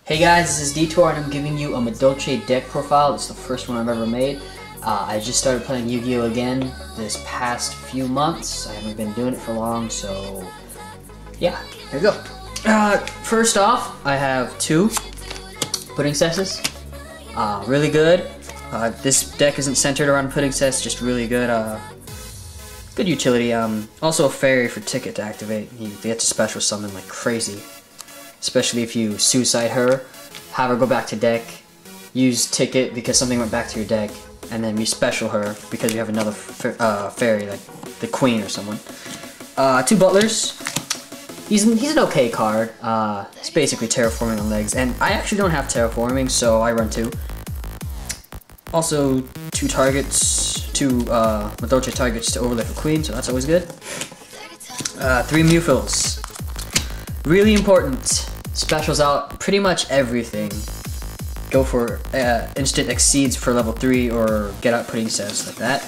Hey guys, this is D-tor and I'm giving you a Madolche deck profile. It's the first one I've ever made. I just started playing Yu-Gi-Oh! Again this past few months. I haven't been doing it for long, so yeah, here we go. First off, I have two pudding cesses. Really good. This deck isn't centered around pudding cess, just really good. Good utility. Also a fairy for ticket to activate. You get to special summon like crazy. Especially if you suicide her, have her go back to deck, use ticket because something went back to your deck, and then you special her because you have another fairy, like the queen or someone. Two butlers. He's an okay card. It's basically terraforming on legs, and I actually don't have terraforming, so I run two. Also, two Madolche targets to overlay for queen, so that's always good. Three Mufils. Really important. Specials out pretty much everything. Go for instant exceeds for level 3 or get out pudding cess like that.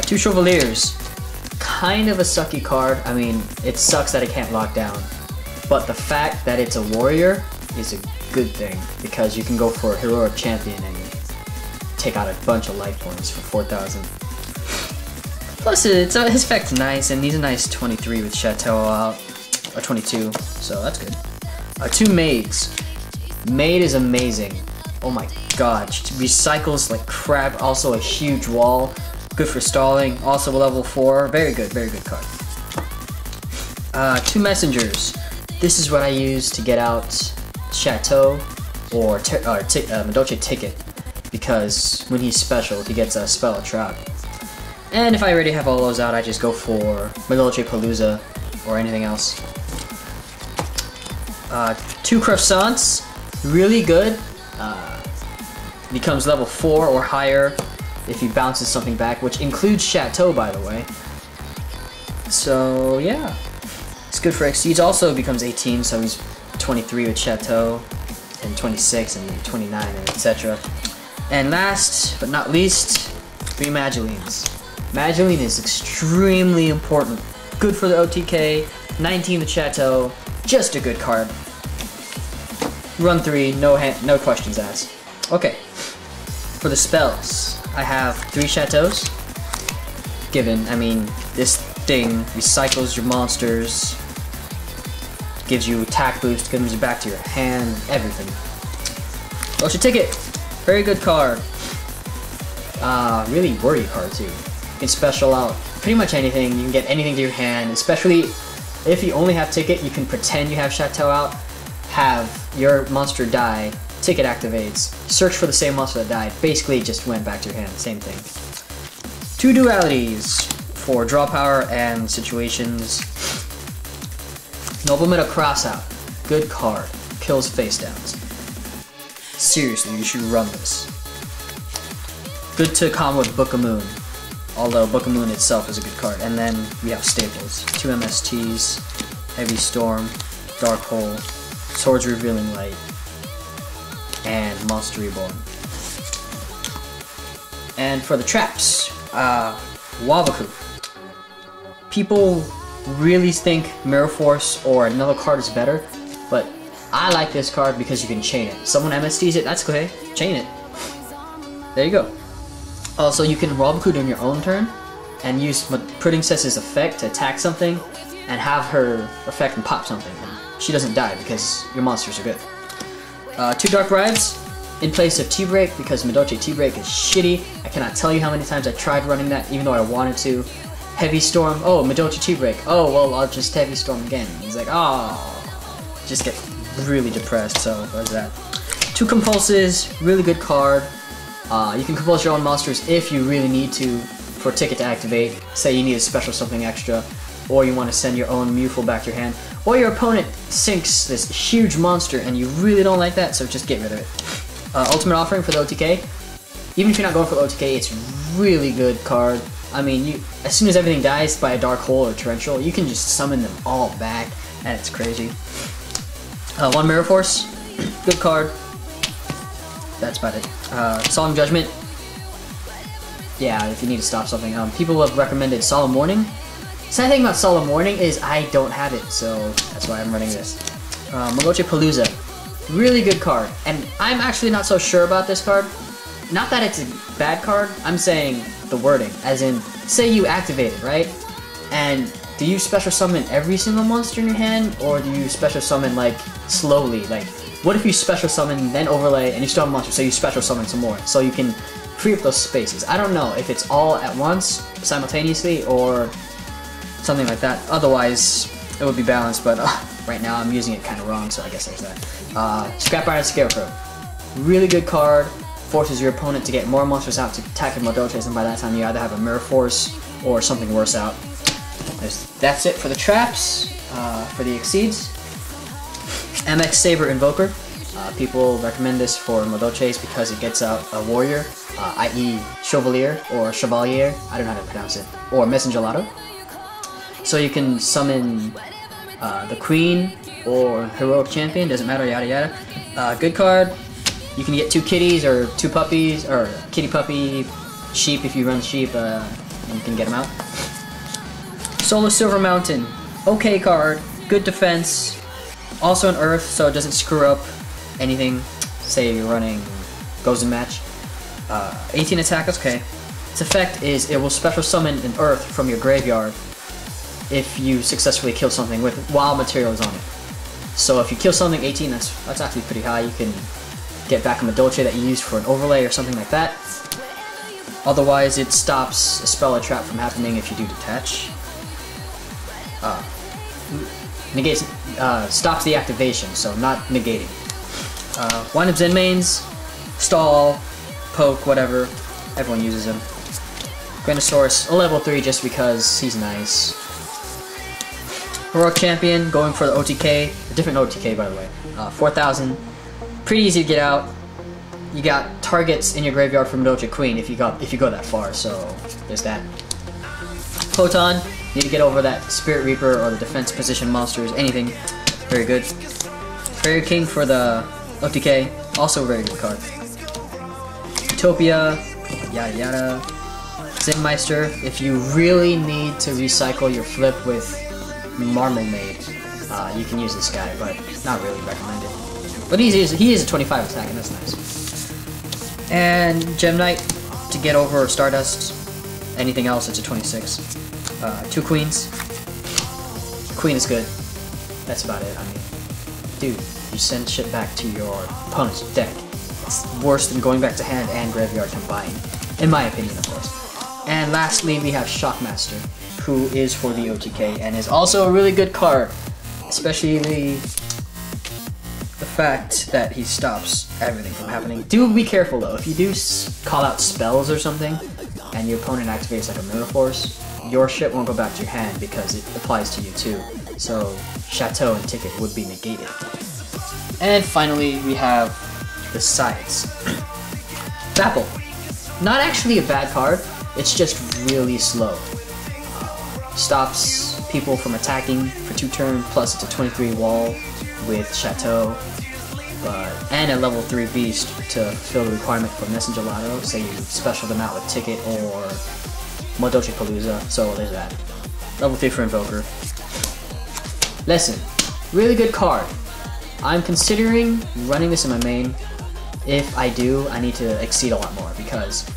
Two Chevaliers. Kind of a sucky card. I mean, it sucks that it can't lock down. But the fact that it's a warrior is a good thing because you can go for a heroic champion and take out a bunch of life points for 4,000. Plus, his effect's nice, and he's a nice 23 with Chateau out. Or 22, so that's good. Two Maids. Maid is amazing. Oh my god, she recycles like crap. Also a huge wall. Good for stalling. Also a level 4. Very good card. Two Messengers. This is what I use to get out Chateau or Madolche Ticket. Because when he's special, he gets a spell or trap. And if I already have all those out, I just go for Madolche Palooza or anything else. Two Croissants, really good. Becomes level 4 or higher if he bounces something back, which includes Chateau, by the way. So yeah, it's good for Exceeds. Also becomes 18, so he's 23 with Chateau, and 26 and 29 and etc. And last but not least, three Madolines. Madeline is extremely important. Good for the OTK, 19 with Chateau, just a good card. Run 3, no questions asked. Okay, for the spells, I have 3 Chateaus. Given, I mean, this thing recycles your monsters, gives you attack boost, gives you back to your hand, everything. Madolche Ticket, very good card. Really worry card too. You can special out pretty much anything, you can get anything to your hand, especially if you only have Ticket, you can pretend you have Chateau out, have your monster die, Ticket activates, search for the same monster that died, basically it just went back to your hand, same thing. Two Dualities for draw power and situations. Nobleman Crossout, good card, kills face downs. Seriously, you should run this. Good to combo with Book of Moon. Although Book of Moon itself is a good card. And then we have staples. Two MSTs, Heavy Storm, Dark Hole, Swords Revealing Light, and Monster Reborn. And for the traps, Wabaku. People really think Mirror Force or another card is better, but I like this card because you can chain it. Someone MSTs it, that's okay. Chain it. There you go. Also, you can Wabaku during your own turn and use Pudding Cess's effect to attack something and have her effect and pop something. She doesn't die because your monsters are good. Two Dark Rides in place of T-Break because Madolche T-Break is shitty. I cannot tell you how many times I tried running that even though I wanted to. Heavy Storm, oh, Madolche T-Break, oh, well, I'll just Heavy Storm again. He's like, oh, just get really depressed, so that's that. Two Compulses, really good card. You can compulse your own monsters if you really need to for Ticket to activate. Say you need a special something extra, or you want to send your own Mufil back to your hand, or your opponent sinks this huge monster and you really don't like that, so just get rid of it. Ultimate Offering for the OTK. Even if you're not going for the OTK, it's really good card. I mean, as soon as everything dies by a Dark Hole or Torrential, you can just summon them all back, and it's crazy. One Mirror Force, good card. That's about it. Solemn Judgment. Yeah, if you need to stop something. People have recommended Solemn Warning. Sad thing about Solemn Warning is I don't have it, so that's why I'm running this. Madolche Palooza. Really good card. And I'm actually not so sure about this card. Not that it's a bad card, I'm saying the wording. As in, say you activate it, right? And do you special summon every single monster in your hand? Or do you special summon, like, slowly? Like, what if you special summon, then overlay, and you still have a monster, so you special summon some more, so you can free up those spaces. I don't know if it's all at once, simultaneously, or something like that. Otherwise, it would be balanced, but right now I'm using it kind of wrong, so I guess there's that. Scrap Iron Scarecrow. Really good card. Forces your opponent to get more monsters out to attack your Madolches, and by that time you either have a Mirror Force or something worse out. That's it for the traps, for the Exceeds. MX Saber Invoker. People recommend this for Madolches because it gets out a warrior, i.e. Chevalier or Chevalier, I don't know how to pronounce it, or Messengerado. So you can summon the Queen or Heroic Champion, doesn't matter, yada yada. Good card. You can get 2 kitties or 2 puppies, or kitty puppy, sheep if you run sheep, you can get them out. Solar Silver Mountain. Okay card, good defense. Also an Earth, so it doesn't screw up anything. Say you're running Gozen Match. 18 attack, okay. Its effect is it will special summon an Earth from your graveyard if you successfully kill something with wild materials on it. So if you kill something 18, that's actually pretty high. You can get back a Madolche that you used for an overlay or something like that. Otherwise, it stops a spell or trap from happening if you do detach. Negates, stops the activation, so not negating. Wind up Zen mains, stall, poke, whatever. Everyone uses him. Granosaurus, a level 3 just because he's nice. Heroic Champion, going for the OTK, a different OTK by the way. 4,000, pretty easy to get out. You got targets in your graveyard from Madolche Queen if you go that far, so there's that. Photon, need to get over that Spirit Reaper or the defense position monsters, anything. Very good. Fairy King for the OTK, also a very good card. Utopia, yada yada. Zenmeister, if you really need to recycle your flip with Marmalade, you can use this guy, but not really recommended. But he is a 25 attack, and that's nice. And Gem Knight to get over Stardust. Anything else, it's a 26. 2 queens. Queen is good. That's about it. I mean, dude, you send shit back to your opponent's deck. It's worse than going back to hand and graveyard combined, in my opinion, of course. And lastly, we have Shockmaster, who is for the OTK and is also a really good card, especially the fact that he stops everything from happening. Do be careful though. If you do call out spells or something, and your opponent activates like a Mirror Force, your shit won't go back to your hand because it applies to you too. So Chateau and Ticket would be negated. And finally, we have the sides. Bapple. Not actually a bad card, it's just really slow. Stops people from attacking for 2 turns, plus it's a 23 wall with Chateau, and a level 3 beast to fulfill the requirement for Messengerado, say you special them out with Ticket or Madolche Palooza, so there's that. Level 3 for Invoker. Lesson. Really good card. I'm considering running this in my main. If I do, I need to exceed a lot more, because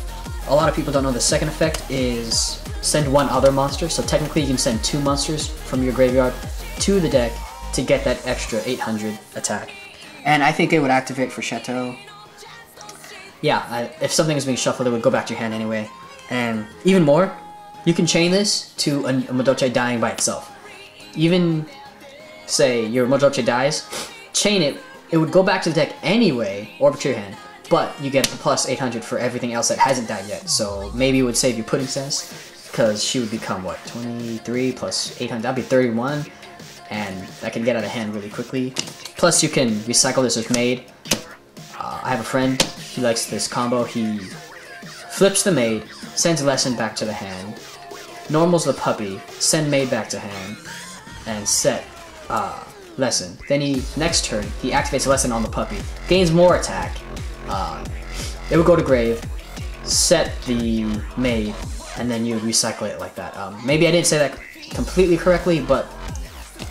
a lot of people don't know the second effect is send 1 other monster, so technically you can send 2 monsters from your graveyard to the deck to get that extra 800 attack. And I think it would activate for Chateau. Yeah, if something is being shuffled, it would go back to your hand anyway. And even more, you can chain this to a Madolche dying by itself. Even, say, your Madolche dies, chain it, it would go back to the deck anyway, or to your hand, but you get the plus 800 for everything else that hasn't died yet, so maybe it would save you Pudding Cess, because she would become, what, 23 plus 800, that'd be 31, and that can get out of hand really quickly. Plus you can recycle this with Maid. I have a friend, he likes this combo. He flips the Maid, sends Lesson back to the hand, normals the puppy, send Maid back to hand, and set Lesson. Then next turn, he activates Lesson on the puppy, gains more attack. It would go to grave, set the Maid, and then you would recycle it like that. Maybe I didn't say that completely correctly, but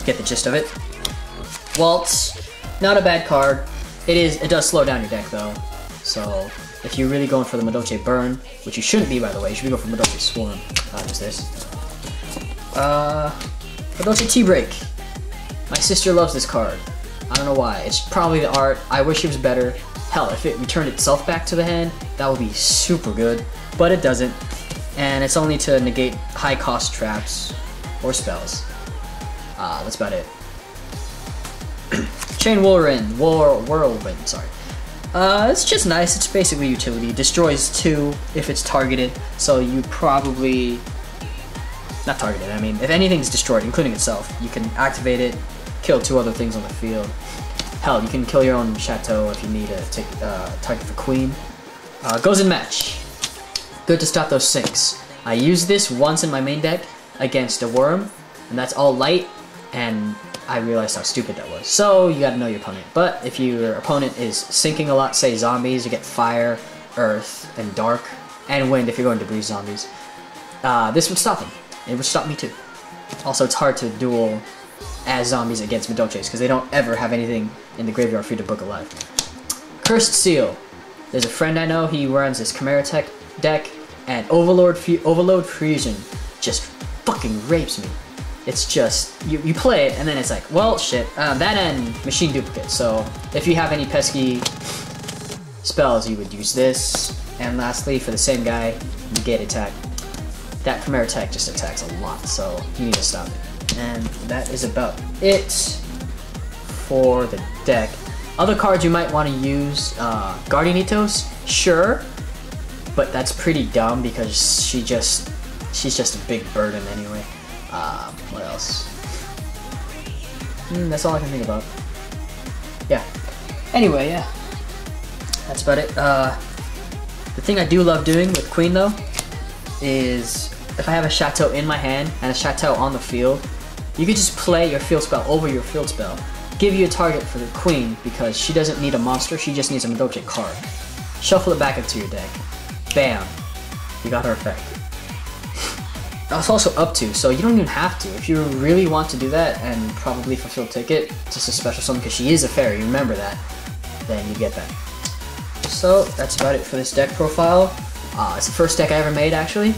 get the gist of it. Waltz, not a bad card. It does slow down your deck though. So if you're really going for the Madolche burn, which you shouldn't be by the way, you should be going for Madolche swarm. Just this. Madolche T-break. My sister loves this card. I don't know why. It's probably the art. I wish it was better. Hell, if it returned itself back to the hand, that would be super good. But it doesn't. And it's only to negate high cost traps or spells. That's about it. Chain Whirlwind, sorry. It's just nice. It's basically utility. Destroys 2 if it's targeted. So you probably... Not targeted, I mean, if anything's destroyed, including itself, you can activate it, kill 2 other things on the field. Hell, you can kill your own Chateau if you need to take target for Queen. Goes in match. Good to stop those sinks. I used this once in my main deck against a worm, and that's all light, and I realized how stupid that was. So you gotta know your opponent. But if your opponent is sinking a lot, say zombies, you get fire, earth, and dark, and wind if you're going to breeze zombies. This would stop them. It would stop me too. Also, it's hard to duel as zombies against Madolches because they don't ever have anything in the graveyard for you to book alive. Cursed Seal. There's a friend I know, he runs this Chimera Tech deck, and Overload Fusion just fucking rapes me. It's just, you play it, and then it's like, well, shit, that and Machine Duplicate. So, if you have any pesky spells, you would use this. And lastly, for the same guy, Negate Attack. That Chimera Tech just attacks a lot, so you need to stop it. And that is about it for the deck. Other cards you might want to use, Guardian Ethos, sure, but that's pretty dumb because she's just a big burden anyway. What else? That's all I can think about. Yeah. Anyway, yeah. That's about it. The thing I do love doing with Queen though is if I have a Chateau in my hand and a Chateau on the field, you could just play your field spell over your field spell. Give you a target for the Queen because she doesn't need a monster, she just needs a Madolche card. Shuffle it back into your deck. Bam. You got her effect. That's also up to, so you don't even have to. If you really want to do that and probably fulfill ticket, just a special summon because she is a fairy, remember that, then you get that. So that's about it for this deck profile. It's the first deck I ever made actually.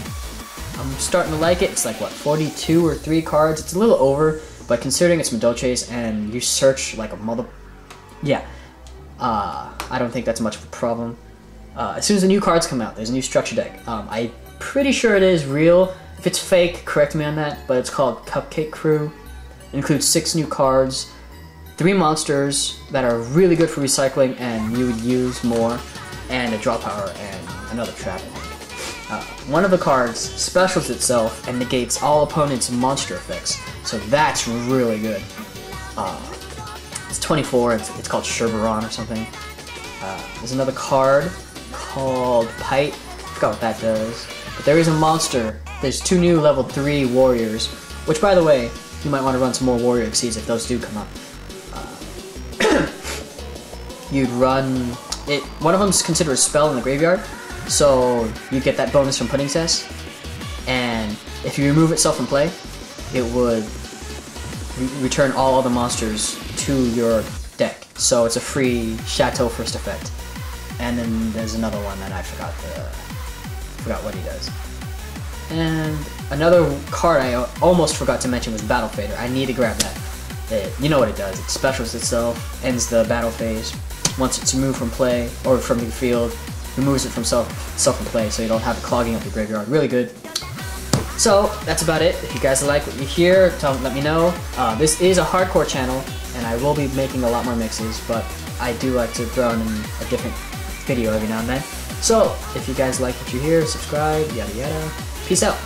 I'm starting to like it. It's like what, 42 or 3 cards. It's a little over, but considering it's Madolche's and you search like a mother, yeah, I don't think that's much of a problem. As soon as the new cards come out, there's a new structure deck. I'm pretty sure it is real. If it's fake, correct me on that, but it's called Cupcake Crew. It includes 6 new cards, 3 monsters that are really good for recycling and you would use more, and a draw power and another trap. One of the cards specials itself and negates all opponents' monster effects, so that's really good. It's 24, it's called Sherbaron or something. There's another card called Pite, I forgot what that does, but there is a monster. There's 2 new level 3 warriors, which by the way, you might want to run some more warrior exceeds if those do come up. You'd run it. One of them is considered a spell in the graveyard, so you get that bonus from Pudding Cess. And if you remove itself from play, it would return all other monsters to your deck. So it's a free Chateau first effect. And then there's another one that I forgot what he does. And another card I almost forgot to mention was Battle Fader. I need to grab that. You know what it does. It specials itself, ends the battle phase. Once it's removed from play, or from the field, removes it from self from play so you don't have it clogging up the graveyard. Really good. So, that's about it. If you guys like what you hear, let me know. This is a hardcore channel, and I will be making a lot more mixes, but I do like to throw in a different video every now and then. So, if you guys like what you hear, subscribe, yada yada. Peace out.